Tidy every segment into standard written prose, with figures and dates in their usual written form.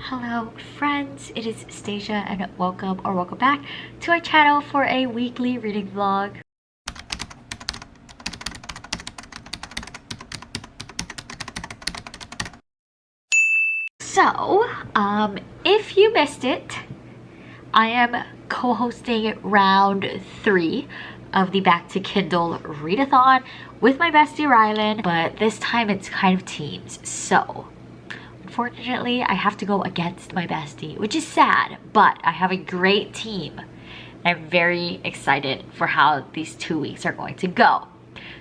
Hello friends, it is Stasia and welcome back to our channel for a weekly reading vlog. So, if you missed it, I am co-hosting round 3 of the Back to Kindle readathon with my bestie Rylan, but this time it's kind of teams. So unfortunately, I have to go against my bestie, which is sad, but I have a great team. I'm very excited for how these 2 weeks are going to go.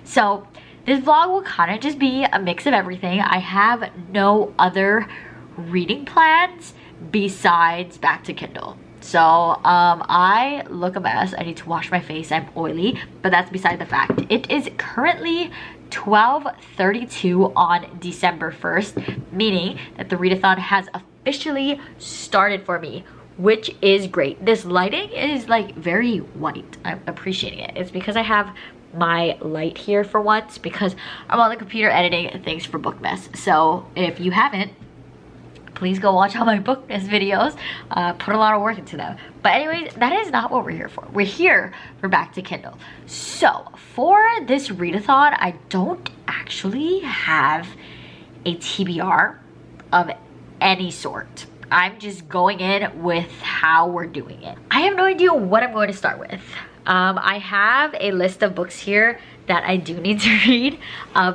So this vlog will kind of just be a mix of everything. I have no other reading plans besides Back to Kindle. So I look a mess. I need to wash my face. I'm oily, but that's beside the fact. It is currently 12:32 on December 1st, meaning that the readathon has officially started for me, which is great. This lighting is like very white. I'm appreciating it. It's because I have my light here for once, because I'm on the computer editing things for Bookmess. So if you haven't, please go watch all my Bookmess videos. Put a lot of work into them. But anyways, that is not what we're here for. We're here for Back to Kindle. So for this readathon, I don't actually have a TBR of any sort. I'm just going in with how we're doing it. I have no idea what I'm going to start with. I have a list of books here that I do need to read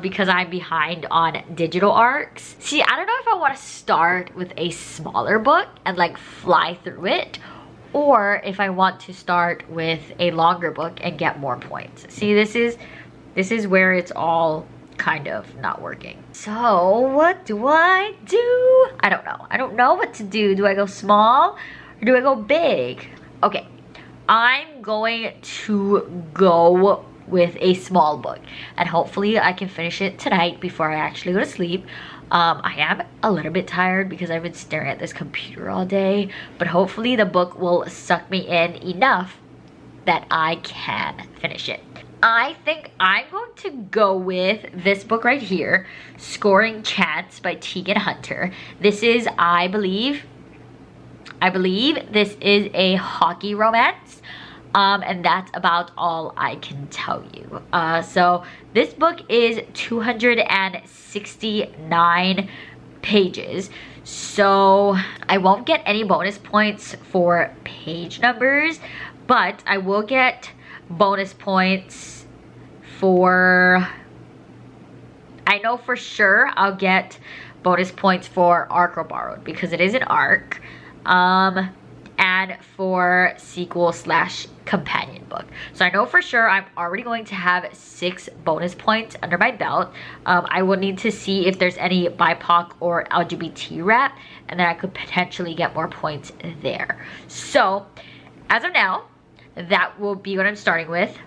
because I'm behind on digital arcs. See, I don't know if I want to start with a smaller book and like fly through it, or if I want to start with a longer book and get more points. See, this is where it's all kind of not working. So what do I do? I don't know. I don't know what to do. Do I go small or do I go big? Okay, I'm going to go with a small book, and hopefully I can finish it tonight before I actually go to sleep. I am a little bit tired because I've been staring at this computer all day, but hopefully the book will suck me in enough that I can finish it. I think I'm going to go with this book right here, Scoring Chance by Tegan Hunter. This is, I believe this is a hockey romance. And that's about all I can tell you. So this book is 269 pages. So I won't get any bonus points for page numbers, but I will get bonus points for, I know for sure I'll get bonus points for Arc or Borrowed because it is an arc. And for sequel / companion book. So I know for sure I'm already going to have 6 bonus points under my belt. I will need to see if there's any BIPOC or LGBT rep, and then I could potentially get more points there. So as of now, that will be what I'm starting with.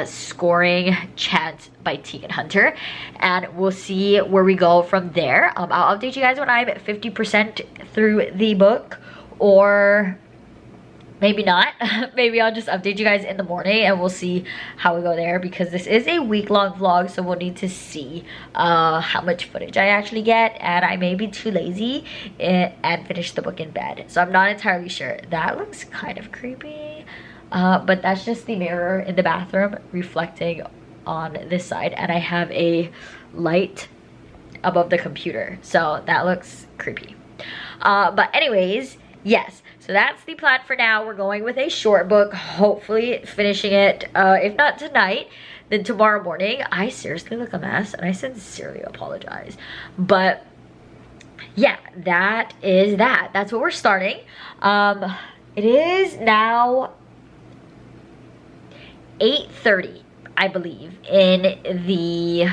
Scoring Chance by Tegan Hunter, and we'll see where we go from there. I'll update you guys when I'm at 50% through the book, or maybe not. Maybe I'll just update you guys in the morning and we'll see how we go there, because this is a week-long vlog, so we'll need to see how much footage I actually get, and I may be too lazy and finish the book in bed. So I'm not entirely sure. That looks kind of creepy, but that's just the mirror in the bathroom reflecting on this side, and I have a light above the computer, so that looks creepy. But anyways, yes, so that's the plan for now. We're going with a short book, hopefully finishing it, if not tonight, then tomorrow morning. I seriously look a mess, and I sincerely apologize. But yeah, that is that. That's what we're starting. It is now 8:30, I believe, in the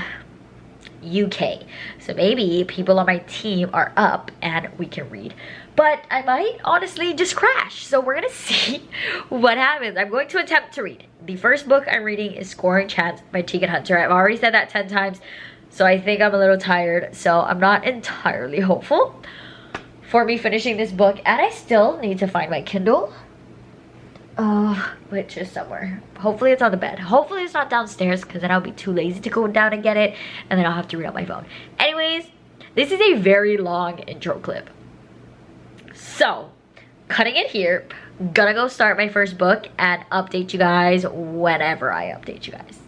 UK. So maybe people on my team are up and we can read. But I might honestly just crash. So we're gonna see what happens. I'm going to attempt to read. The first book I'm reading is Scoring Chance by Tegan Hunter. I've already said that 10 times, so I think I'm a little tired. So I'm not entirely hopeful for me finishing this book. And I still need to find my Kindle, which is somewhere. Hopefully it's on the bed. Hopefully it's not downstairs, because then I'll be too lazy to go down and get it, and then I'll have to read on my phone. Anyways, this is a very long intro clip. So, cutting it here. Gonna go start my first book and update you guys whenever I update you guys.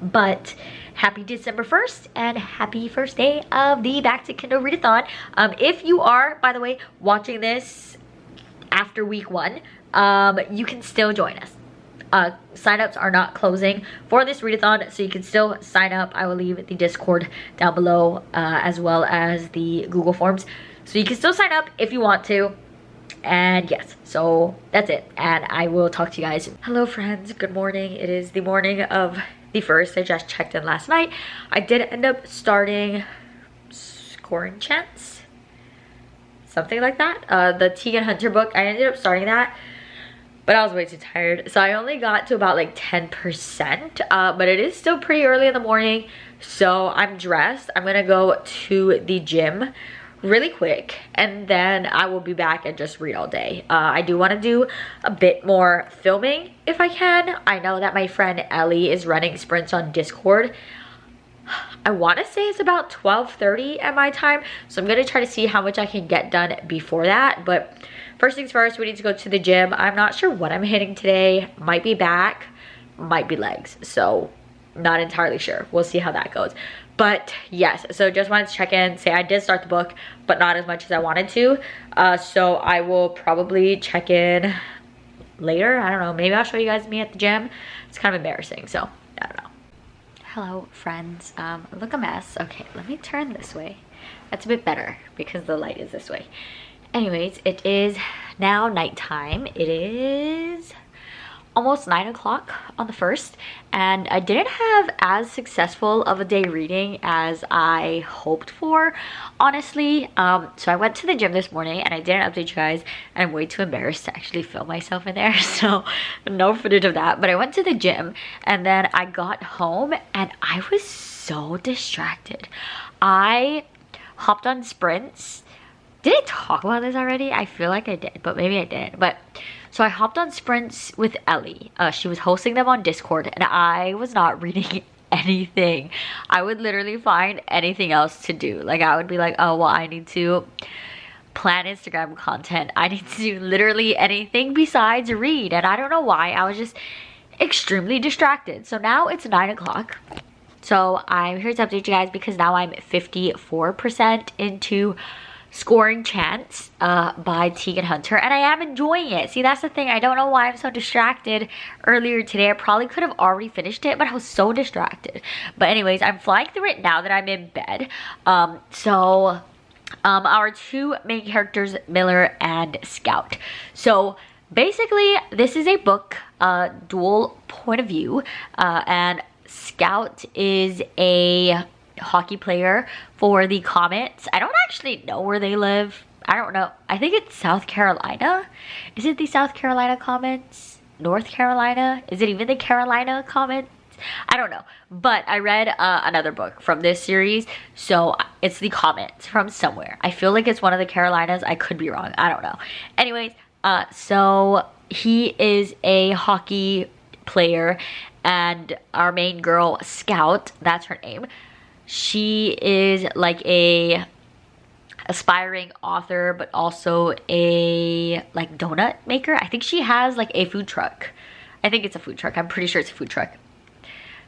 But happy December 1st and happy first day of the Back to Kindle Readathon. If you are, by the way, watching this after week 1, you can still join us. Sign-ups are not closing for this readathon, so you can still sign up. I will leave the Discord down below, as well as the Google Forms. So you can still sign up if you want to. And yes, so that's it. And I will talk to you guys. Hello friends, good morning. It is the morning of the 1st. I just checked in last night. I did end up starting Scoring Chance, something like that. The Tegan Hunter book, I ended up starting that, but I was way too tired. So I only got to about like 10%, but it is still pretty early in the morning. So I'm dressed. I'm gonna go to the gym really quick, and then I will be back and just read all day. I do want to do a bit more filming if I can. I know that my friend Ellie is running sprints on Discord. I want to say it's about 12:30 at my time, so I'm gonna try to see how much I can get done before that. But first things first, we need to go to the gym. I'm not sure what I'm hitting today. Might be back, might be legs, so not entirely sure. We'll see how that goes. But yes, so just wanted to check in, say I did start the book, but not as much as I wanted to. So I will probably check in later. I don't know, maybe I'll show you guys me at the gym. It's kind of embarrassing, so I don't know. Hello friends, look a mess. Okay, let me turn this way. That's a bit better because the light is this way. Anyways, it is now nighttime. It is almost 9 o'clock on the 1st, and I didn't have as successful of a day reading as I hoped for, honestly. So I went to the gym this morning and I didn't update you guys, and I'm way too embarrassed to actually film myself in there, so no footage of that. But I went to the gym and then I got home and I was so distracted. I hopped on sprints. Did I talk about this already? I feel like I did, but maybe I didn't. But so I hopped on sprints with Ellie. She was hosting them on Discord, and I was not reading anything. I would literally find anything else to do. Like, I would be like, oh, well, I need to plan Instagram content. I need to do literally anything besides read. And I don't know why. I was just extremely distracted. So now it's 9 o'clock. So I'm here to update you guys because now I'm 54% into Scoring Chance by Tegan Hunter, and I am enjoying it. See, that's the thing. I don't know why I'm so distracted earlier today. I probably could have already finished it, but I was so distracted. But anyways, I'm flying through it now that I'm in bed. Our two main characters, Miller and Scout. So basically, this is a book, dual point of view, and Scout is a hockey player for the Comets. I don't actually know where they live. I don't know. I think it's South Carolina. Is it the South Carolina Comets? North Carolina? Is it even the Carolina Comets? I don't know. But I read another book from this series, so it's the Comets from somewhere. I feel like it's one of the Carolinas. I could be wrong. I don't know. Anyways, so he is a hockey player, and our main girl, Scout, that's her name. She is like a aspiring author, but also a like donut maker. I think she has like a food truck. I think it's a food truck. I'm pretty sure it's a food truck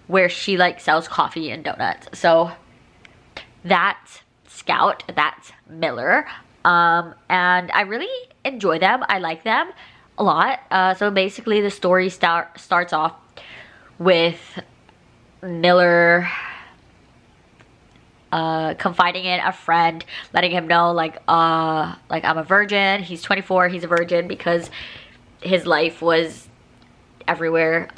where she like sells coffee and donuts. So that's Scout, that's Miller. And I really enjoy them. I like them a lot. So basically the story starts off with Miller confiding in a friend, letting him know like I'm a virgin. He's 24, he's a virgin because his life was everywhere.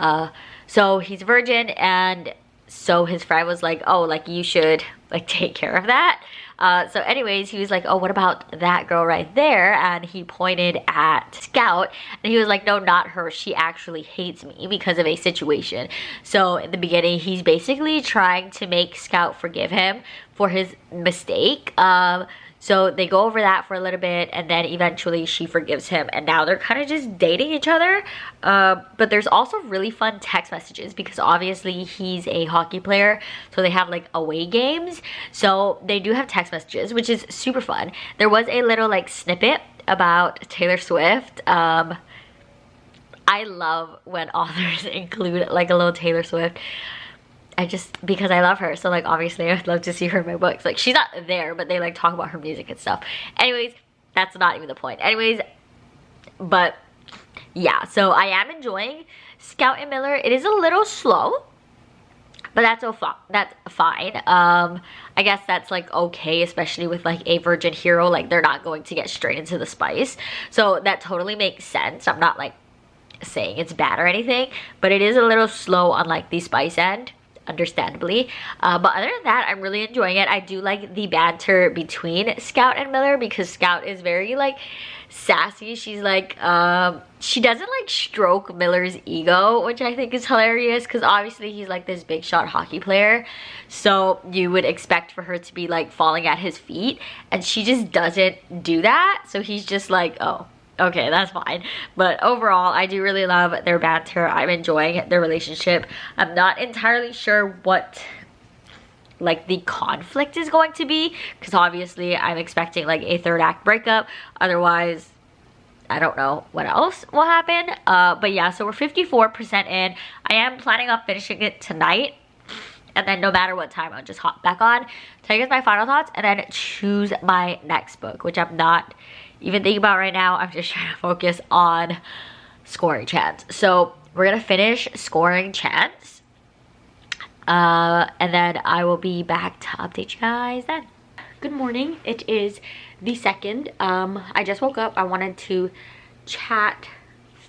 So he's a virgin, and so his friend was like, oh, like you should like take care of that. So anyways, he was like, oh, what about that girl right there? And he pointed at Scout, and he was like, no, not her. She actually hates me because of a situation. So in the beginning, he's basically trying to make Scout forgive him for his mistake. So they go over that for a little bit, and then eventually she forgives him, and now they're kind of just dating each other. But there's also really fun text messages because obviously he's a hockey player, so they have like away games. So they do have text messages, which is super fun. There was a little like snippet about Taylor Swift. I love when authors include like a little Taylor Swift. Because I love her, so like obviously I'd love to see her in my books. Like she's not there, but they like talk about her music and stuff. Anyways, that's not even the point. Anyways, but yeah, so I am enjoying Scout and Miller. It is a little slow, but that's fine. I guess that's like okay, especially with like a virgin hero. Like they're not going to get straight into the spice, so that totally makes sense. I'm not like saying it's bad or anything, but it is a little slow on like the spice end, understandably. But other than that, I'm really enjoying it. I do like the banter between Scout and Miller, because Scout is very like sassy. She's like she doesn't like stroke Miller's ego, which I think is hilarious, because obviously he's like this big shot hockey player, so you would expect for her to be like falling at his feet, and she just doesn't do that. So he's just like, oh, okay, that's fine. But overall, I do really love their banter. I'm enjoying their relationship. I'm not entirely sure what like the conflict is going to be, because obviously I'm expecting like a third act breakup. Otherwise, I don't know what else will happen. But yeah, so we're 54% in. I am planning on finishing it tonight, and then no matter what time, I'll just hop back on, tell you guys my final thoughts, and then choose my next book, which I'm not even thinking about right now. I'm just trying to focus on Scoring Chance. So we're gonna finish Scoring Chance, and then I will be back to update you guys then. Good morning. It is the 2nd. I just woke up. I wanted to chat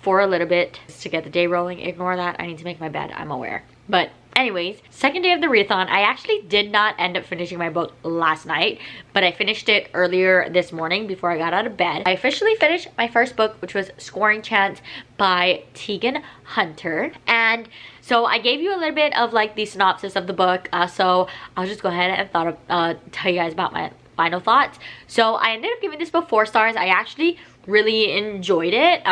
for a little bit to get the day rolling. Ignore that. I need to make my bed. I'm aware. But anyways, 2nd day of the readathon. I actually did not end up finishing my book last night, but I finished it earlier this morning before I got out of bed. I officially finished my first book, which was Scoring Chance by Tegan Hunter. And so I gave you a little bit of like the synopsis of the book, so I'll just go ahead and tell you guys about my final thoughts. So I ended up giving this book 4 stars. I actually really enjoyed it.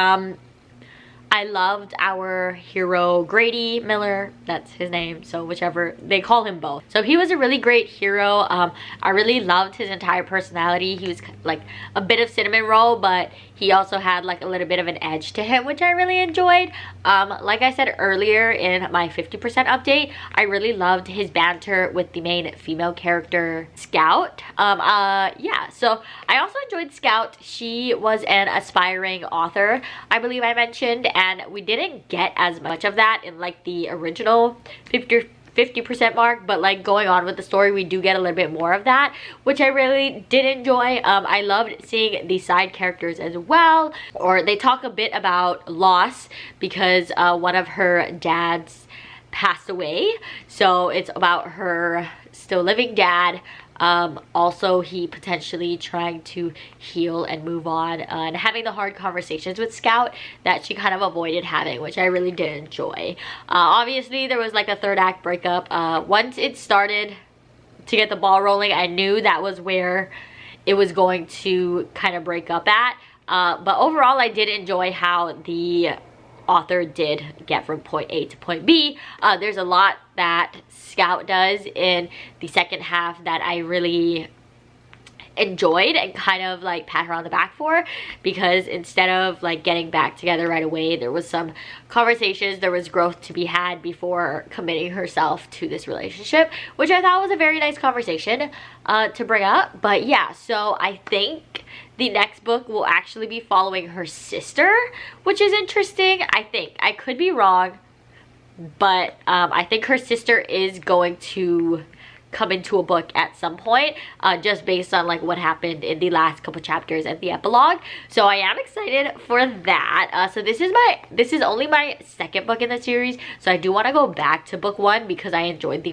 I loved our hero Grady Miller, that's his name, so whichever, they call him both. So he was a really great hero. I really loved his entire personality. He was like a bit of cinnamon roll, but he also had like a little bit of an edge to him, which I really enjoyed. Like I said earlier in my 50% update, I really loved his banter with the main female character, Scout. Yeah, so I also enjoyed Scout. She was an aspiring author, I believe I mentioned, and we didn't get as much of that in like the original 50% mark, but like going on with the story, we do get a little bit more of that, which I really did enjoy. I loved seeing the side characters as well, or they talk a bit about loss, because one of her dads passed away, so it's about her still living dad. Also he potentially trying to heal and move on, and having the hard conversations with Scout that she kind of avoided having, which I really did enjoy. Obviously there was like a third act breakup. Once it started to get the ball rolling, I knew that was where it was going to kind of break up at, but overall I did enjoy how the author did get from point A to point B. There's a lot that Scout does in the second half that I really enjoyed and kind of like pat her on the back for, because instead of like getting back together right away, there was some conversations, there was growth to be had before committing herself to this relationship, which I thought was a very nice conversation to bring up. But yeah, so I think the next book will actually be following her sister, which is interesting. I think, I could be wrong, but I think her sister is going to come into a book at some point, just based on like what happened in the last couple chapters and the epilogue. So I am excited for that. So this is only my 2nd book in the series, so I do want to go back to book 1, because I enjoyed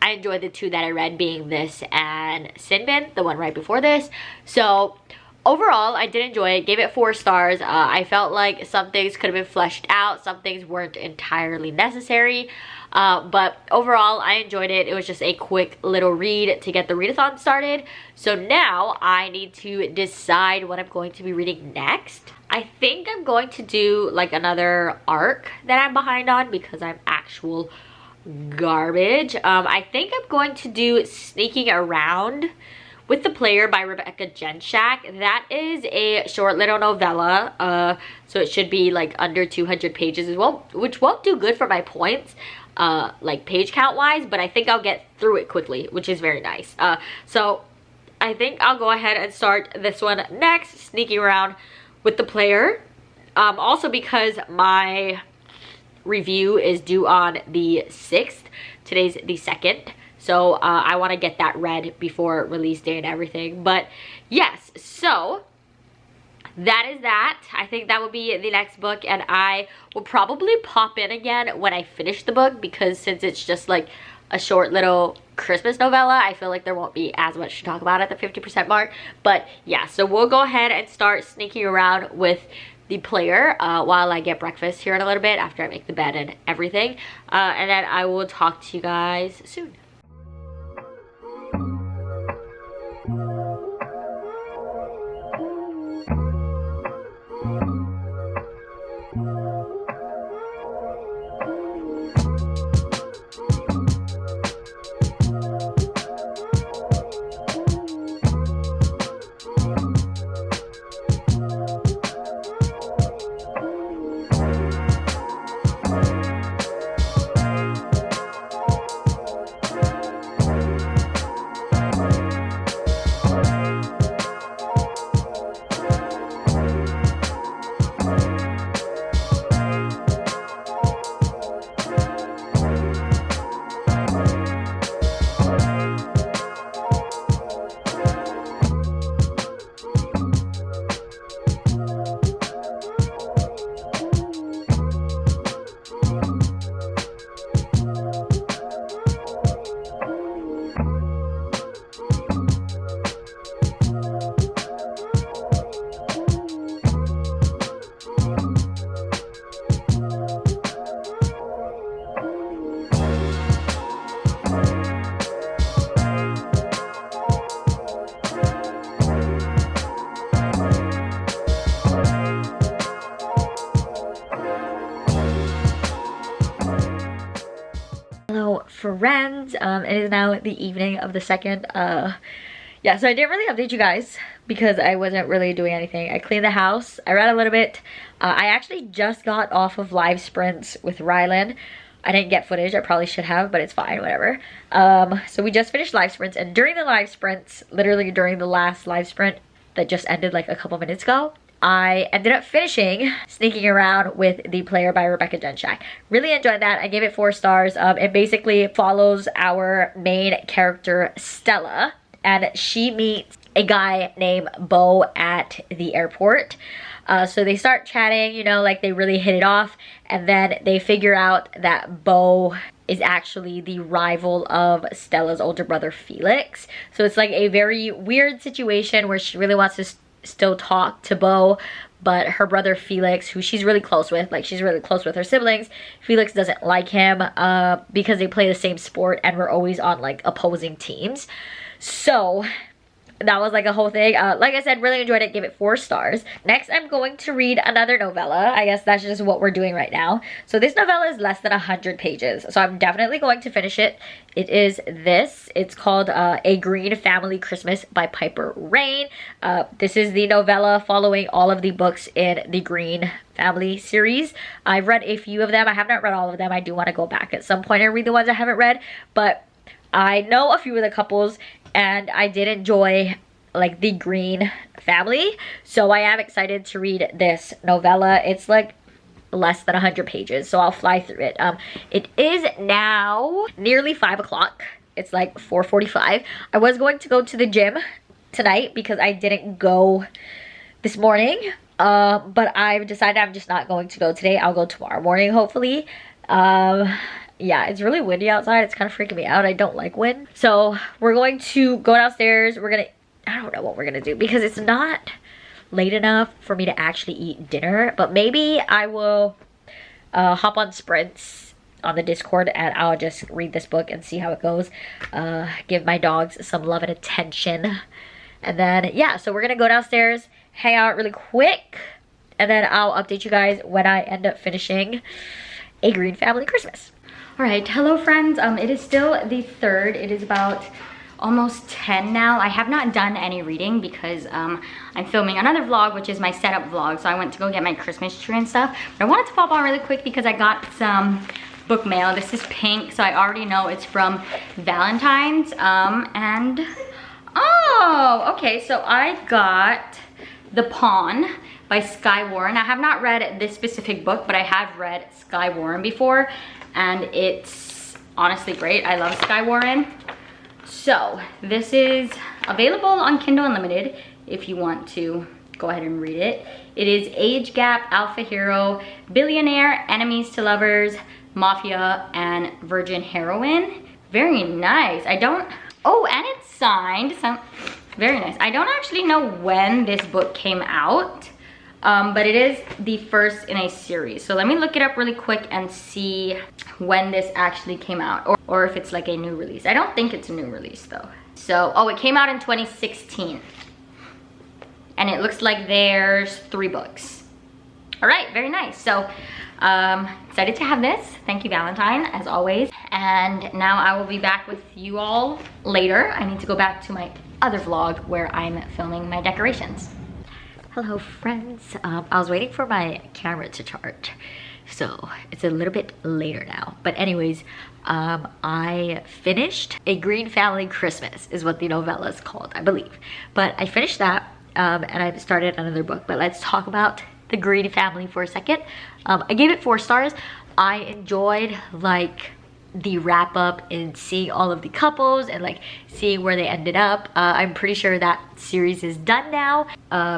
I enjoyed the 2 that I read, being this and Sinbin, the one right before this. So overall, I did enjoy it. Gave it 4 stars. I felt like some things could have been fleshed out. Some things weren't entirely necessary. But overall, I enjoyed it. It was just a quick little read to get the readathon started. So now I need to decide what I'm going to be reading next. I think I'm going to do like another arc that I'm behind on, because I'm actual garbage. I think I'm going to do Sneaking Around, With the Player by Rebecca Genshak. That is a short little novella, so it should be like under 200 pages as well, which won't do good for my points, like page count wise, but I think I'll get through it quickly, which is very nice. So I think I'll go ahead and start this one next, sneaking around with the Player. Also because my review is due on the 6th. Today's the 2nd. So I want to get that read before release day and everything. But yes, so that is that. I think that will be the next book, and I will probably pop in again when I finish the book, because since it's just like a short little Christmas novella, I feel like there won't be as much to talk about at the 50% mark. But yeah, so we'll go ahead and start sneaking around with the Player while I get breakfast here in a little bit, after I make the bed and everything. And then I will talk to you guys soon. Friends, it is now the evening of the 2nd. Yeah, so I didn't really update you guys because I wasn't really doing anything. I cleaned the house, I read a little bit. I actually just got off of live sprints with Rylan. I didn't get footage, I probably should have, but it's fine, whatever. So we just finished live sprints, and during the live sprints, literally during the last live sprint that just ended like a couple minutes ago, I ended up finishing Sneaking Around with the Player by Rebecca Genshak. Really enjoyed that. I gave it 4 stars. It basically follows our main character, Stella, and she meets a guy named Bo at the airport. So they start chatting, you know, like they really hit it off, and then they figure out that Bo is actually the rival of Stella's older brother, Felix. So it's like a very weird situation where she really wants to still talk to Bo, but her brother Felix, who she's really close with, like she's really close with her siblings, Felix doesn't like him because they play the same sport and we're always on like opposing teams. So that was like a whole thing. Like I said, really enjoyed it, give it 4 stars. Next, I'm going to read another novella. I guess that's just what we're doing right now. So this novella is less than 100 pages, so I'm definitely going to finish it. It is this. It's called A Green Family Christmas by Piper Rain. This is the novella following all of the books in the Green Family series. I've read a few of them. I have not read all of them. I do want to go back at some point and read the ones I haven't read, but I know a few of the couples, and I did enjoy like the Green family, so I am excited to read this novella. It's like less than 100 pages, so I'll fly through it. It is now nearly 5 o'clock. It's like 4:45. I was going to go to the gym tonight because I didn't go this morning, but I've decided I'm just not going to go today. I'll go tomorrow morning, hopefully. Yeah, it's really windy outside. It's kind of freaking me out. I don't like wind. So we're going to go downstairs. I don't know what we're gonna do because it's not late enough for me to actually eat dinner, but maybe I will hop on sprints on the Discord and I'll just read this book and see how it goes. Give my dogs some love and attention. And then, yeah, so we're gonna go downstairs, hang out really quick, and then I'll update you guys when I end up finishing A Green Family Christmas. Alright, hello friends. It is still the 3rd. It is about almost 10 now. I have not done any reading because I'm filming another vlog, which is my setup vlog. So I went to go get my Christmas tree and stuff. But I wanted to pop on really quick because I got some book mail. This is pink, so I already know it's from Valentine's. Oh, okay, so I got The Pawn by Skye Warren. I have not read this specific book, but I have read Skye Warren before, and it's honestly great. I love Skye Warren. So this is available on Kindle Unlimited if you want to go ahead and read it. It is Age Gap, Alpha Hero, Billionaire, Enemies to Lovers, Mafia, and Virgin Heroine. Very nice. Oh, and it's signed. So very nice. I don't actually know when this book came out, but it is the first in a series. So let me look it up really quick and see when this actually came out, or if it's like a new release. I don't think it's a new release though. So, oh, it came out in 2016. And it looks like there's 3 books. All right, very nice. So, excited to have this. Thank you, Valentine, as always. And now I will be back with you all later. I need to go back to my other vlog where I'm filming my decorations. Hello friends, I was waiting for my camera to charge, so it's a little bit later now. But anyways, I finished A Green Family Christmas is what the novella is called, I believe. But I finished that and I started another book. But let's talk about The Green Family for a second. I gave it 4 stars. I enjoyed like the wrap up and seeing all of the couples and like seeing where they ended up. I'm pretty sure that series is done now,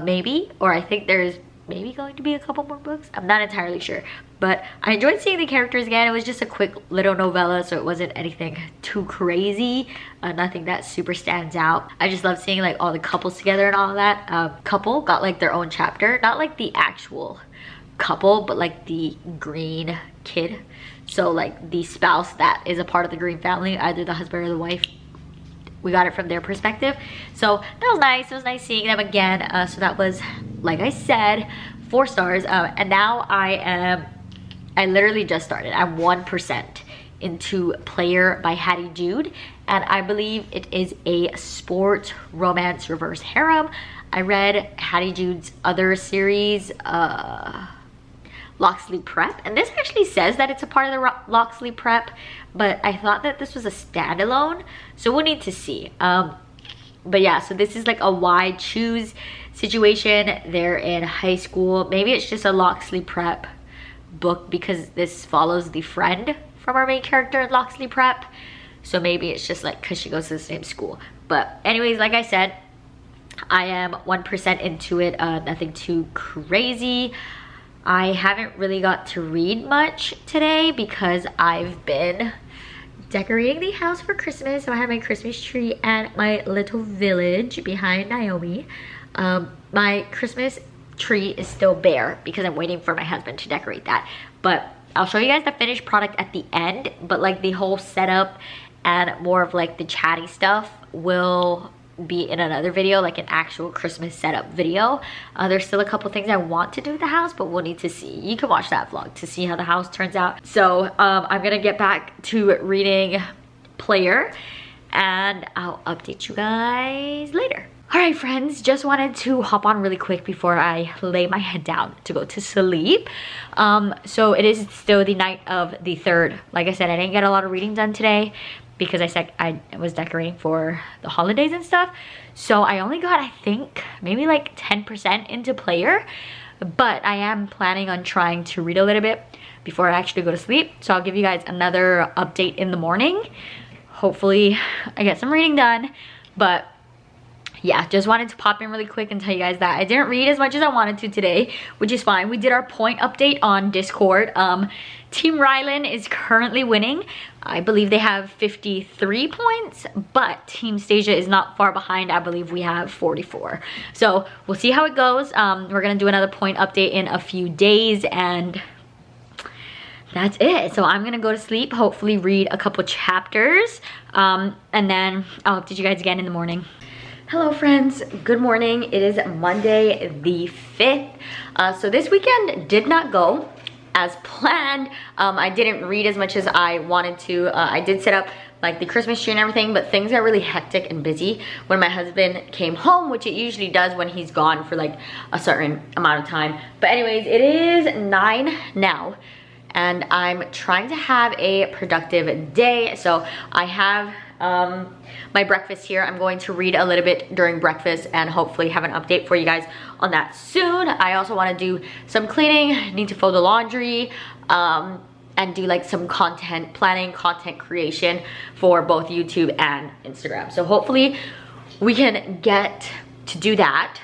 maybe, or I think there's maybe going to be a couple more books. I'm not entirely sure, but I enjoyed seeing the characters again. It was just a quick little novella, so it wasn't anything too crazy, nothing that super stands out. I just love seeing like all the couples together and all that. Couple got like their own chapter, not like the actual couple, but like the green kid. So like the spouse that is a part of the green family, either the husband or the wife, we got it from their perspective. So that was nice. It was nice seeing them again. So that was, like I said, 4 stars. And now I literally just started. I'm 1% into Player by Hattie Jude, and I believe it is a sports romance reverse harem. I read Hattie Jude's other series, Locksley Prep, and this actually says that it's a part of the Locksley Prep, but I thought that this was a standalone, so we'll need to see. But yeah, so this is like a why choose situation. They're in high school. Maybe it's just a Locksley Prep book because this follows the friend from our main character in Locksley Prep, so maybe it's just like because she goes to the same school. But anyways, like I said, I am 1% into it. Nothing too crazy. I haven't really got to read much today because I've been decorating the house for Christmas. So I have my Christmas tree and my little village behind Naomi. My Christmas tree is still bare because I'm waiting for my husband to decorate that. But I'll show you guys the finished product at the end. But like the whole setup and more of like the chatty stuff will be in another video, like an actual Christmas setup video. There's still a couple things I want to do with the house, but we'll need to see. You can watch that vlog to see how the house turns out. So I'm gonna get back to reading Player and I'll update you guys later. All right, friends, just wanted to hop on really quick before I lay my head down to go to sleep. So it is still the night of the 3rd. Like I said, I didn't get a lot of reading done today because I said I was decorating for the holidays and stuff. So I only got, I think, maybe like 10% into Player, but I am planning on trying to read a little bit before I actually go to sleep. So I'll give you guys another update in the morning. Hopefully I get some reading done, but yeah, just wanted to pop in really quick and tell you guys that I didn't read as much as I wanted to today, which is fine. We did our point update on Discord. Team Rylan is currently winning. I believe they have 53 points, but Team Stasia is not far behind. I believe we have 44. So we'll see how it goes. We're gonna do another point update in a few days, and that's it. So I'm gonna go to sleep, hopefully read a couple chapters, and then I'll update you guys again in the morning. Hello friends, good morning. It is Monday the 5th. So this weekend did not go as planned. I didn't read as much as I wanted to. I did set up like the Christmas tree and everything, but things got really hectic and busy when my husband came home, which it usually does when he's gone for like a certain amount of time. But anyways, it is 9 now, and I'm trying to have a productive day. So I have my breakfast here. I'm going to read a little bit during breakfast and hopefully have an update for you guys on that soon. I also want to do some cleaning, need to fold the laundry, and do like some content planning, content creation for both YouTube and Instagram. So hopefully we can get to do that.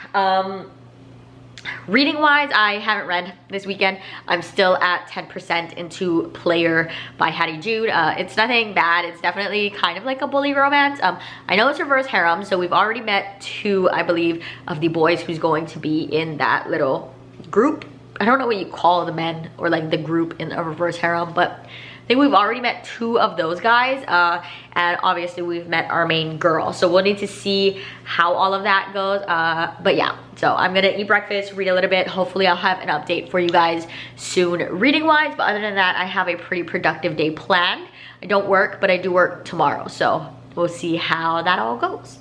Reading wise, I haven't read this weekend. I'm still at 10% into Player by Hattie Jude. It's nothing bad. It's definitely kind of like a bully romance. I know it's reverse harem, so we've already met 2, I believe, of the boys who's going to be in that little group. I don't know what you call the men or like the group in a reverse harem, but I think we've already met 2 of those guys, and obviously we've met our main girl. So we'll need to see how all of that goes. But yeah, so I'm gonna eat breakfast, read a little bit. Hopefully I'll have an update for you guys soon reading wise. But other than that, I have a pretty productive day planned. I don't work, but I do work tomorrow. So we'll see how that all goes.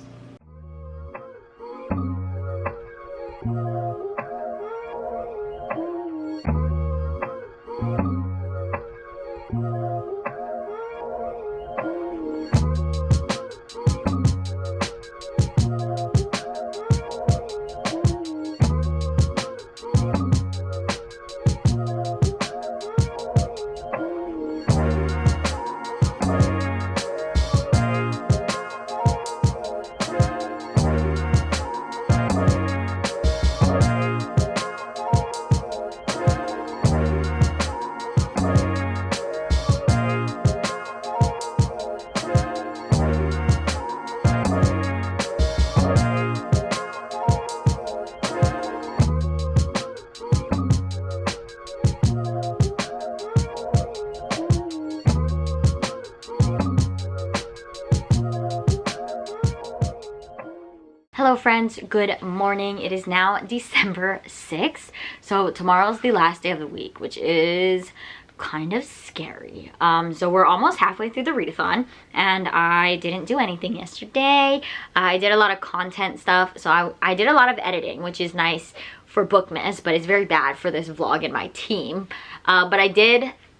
Hello friends, good morning. It is now December 6th, so tomorrow's the last day of the week, which is kind of scary. So we're almost halfway through the readathon, and I didn't do anything yesterday. I did a lot of content stuff, so I did a lot of editing, which is nice for Bookmas, but it's very bad for this vlog and my team. But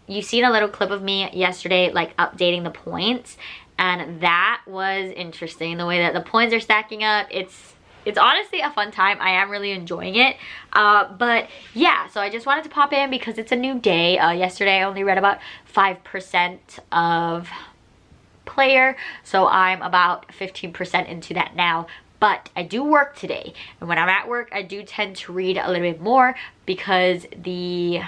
you've seen a little clip of me yesterday like updating the points, and that was interesting, the way that the points are stacking up. It's honestly a fun time. I am really enjoying it. But yeah, so I just wanted to pop in because it's a new day. Yesterday I only read about 5% of Player, so I'm about 15% into that now. But I do work today, and when I'm at work I do tend to read a little bit more because the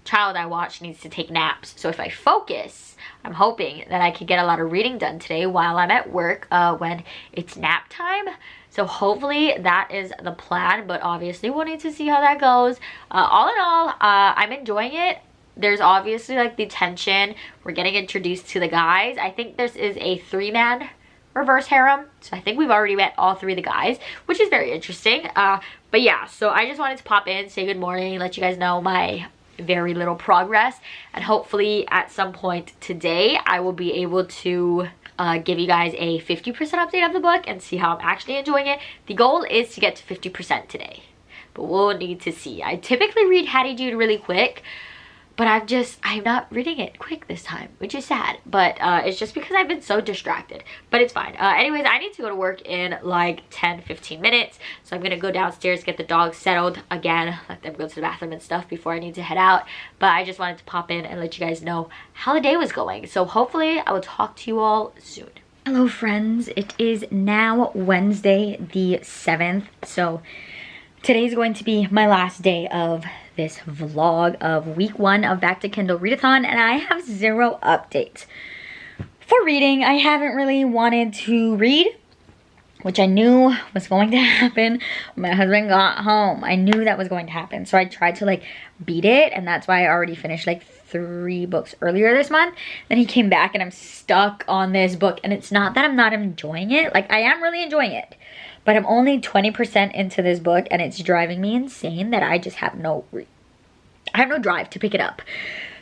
child I watch needs to take naps. So if I focus, I'm hoping that I could get a lot of reading done today while I'm at work when it's nap time. So hopefully that is the plan, but obviously we'll need to see how that goes. All in all, I'm enjoying it. There's obviously like the tension. We're getting introduced to the guys. I think this is a 3-man reverse harem, so I think we've already met all 3 of the guys, which is very interesting. But yeah, so I just wanted to pop in, say good morning, let you guys know my very little progress, and hopefully at some point today I will be able to give you guys a 50% update of the book and see how I'm actually enjoying it. The goal is to get to 50% today, but we'll need to see. I typically read Hattie Jude really quick, but I'm not reading it quick this time, which is sad. But it's just because I've been so distracted. But it's fine. Anyways, I need to go to work in like 10-15 minutes. So I'm going to go downstairs, get the dogs settled again, let them go to the bathroom and stuff before I need to head out. But I just wanted to pop in and let you guys know how the day was going. So hopefully I will talk to you all soon. Hello friends, it is now Wednesday the 7th. So today's going to be my last day of this vlog of week 1 of Back to Kindle Readathon, and I have 0 updates. For reading, I haven't really wanted to read, which I knew was going to happen when my husband got home. I knew that was going to happen, so I tried to like beat it, and that's why I already finished like 3 books earlier this month. Then he came back and I'm stuck on this book, and it's not that I'm not enjoying it. Like, I am really enjoying it, but I'm only 20% into this book, and it's driving me insane that I just have I have no drive to pick it up.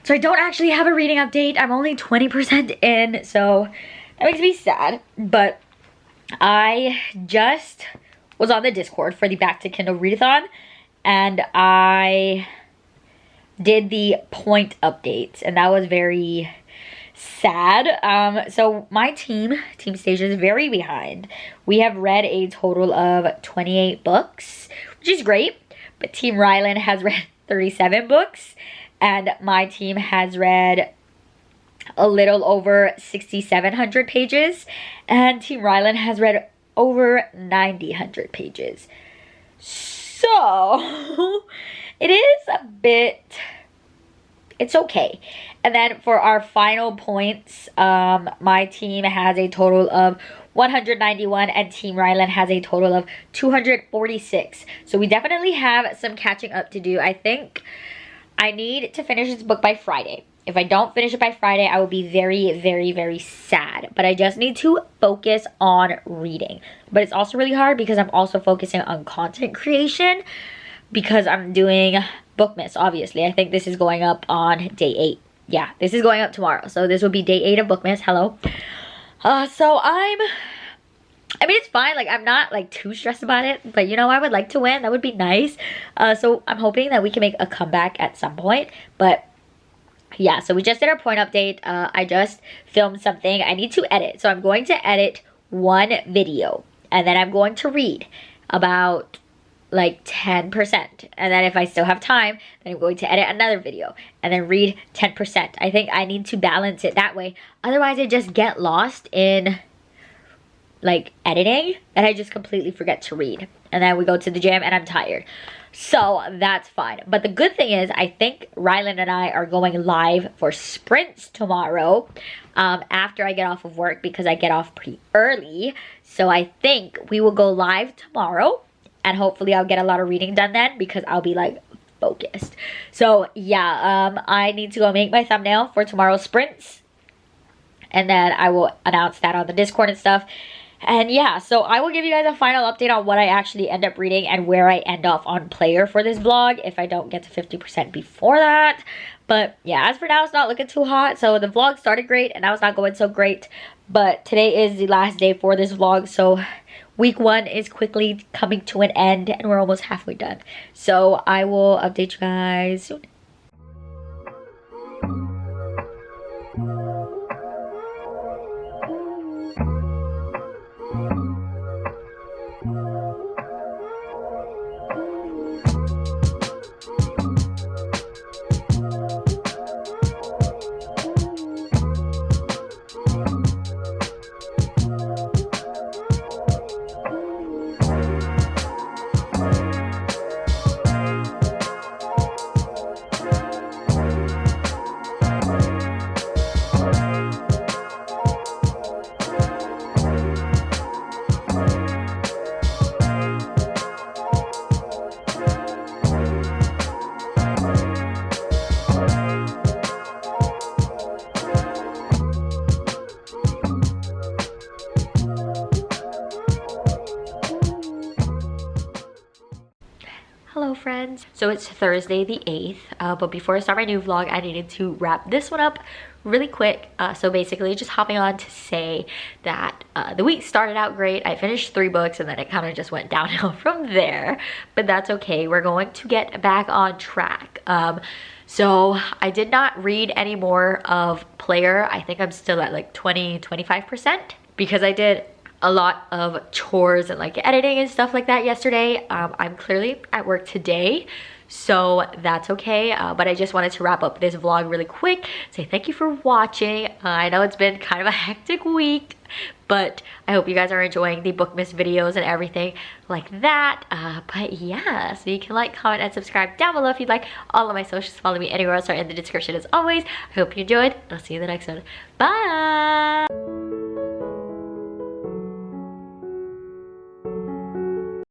So I don't actually have a reading update. I'm only 20% in, so that makes me sad. But I just was on the Discord for the Back to Kindle readathon, and I did the point updates, and that was very sad. So my team stage is very behind. We have read a total of 28 books, which is great, but Team Rylan has read 37 books, and my team has read a little over 6,700 pages, and Team Rylan has read over 9,000 pages. So it is a bit, it's okay. And then for our final points, my team has a total of 191 and Team Rylan has a total of 246. So we definitely have some catching up to do. I think I need to finish this book by Friday. If I don't finish it by Friday, I will be very, very, very sad. But I just need to focus on reading. But it's also really hard because I'm also focusing on content creation because I'm doing Bookmas, obviously. I think this is going up on day 8. Yeah, this is going up tomorrow. So this will be day 8 of Bookmas. Hello. So I mean, it's fine. Like, I'm not, like, too stressed about it. But, you know, I would like to win. That would be nice. So I'm hoping that we can make a comeback at some point. But yeah, so we just did our point update. I just filmed something I need to edit. So I'm going to edit one video. And then I'm going to read about like 10%. And then if I still have time, then I'm going to edit another video. And then read 10%. I think I need to balance it that way. Otherwise, I just get lost in like editing. And I just completely forget to read. And then we go to the gym and I'm tired. So that's fine. But the good thing is, I think Rylan and I are going live for sprints tomorrow after I get off of work because I get off pretty early. So I think we will go live tomorrow and hopefully I'll get a lot of reading done then because I'll be like focused. So yeah, I need to go make my thumbnail for tomorrow's sprints and then I will announce that on the Discord and stuff. And yeah, so I will give you guys a final update on what I actually end up reading and where I end off on player for this vlog if I don't get to 50% before that. But yeah, as for now, it's not looking too hot. So the vlog started great and now it's not going so great. But today is the last day for this vlog. So week 1 is quickly coming to an end and we're almost halfway done. So I will update you guys soon. Hello friends. So it's Thursday the 8th, but before I start my new vlog, I needed to wrap this one up really quick. So basically just hopping on to say that the week started out great. I finished 3 books and then it kind of just went downhill from there, but that's okay. We're going to get back on track. So I did not read any more of Player. I think I'm still at like 20-25% because I did a lot of chores and like editing and stuff like that yesterday. I'm clearly at work today, so that's okay. But I just wanted to wrap up this vlog really quick, say thank you for watching. I know it's been kind of a hectic week, but I hope you guys are enjoying the Bookmas videos and everything like that. But yeah, so you can like, comment, and subscribe down below if you'd like. All of my socials, follow me anywhere else, are in the description as always. I hope you enjoyed. I'll see you in the next one. Bye!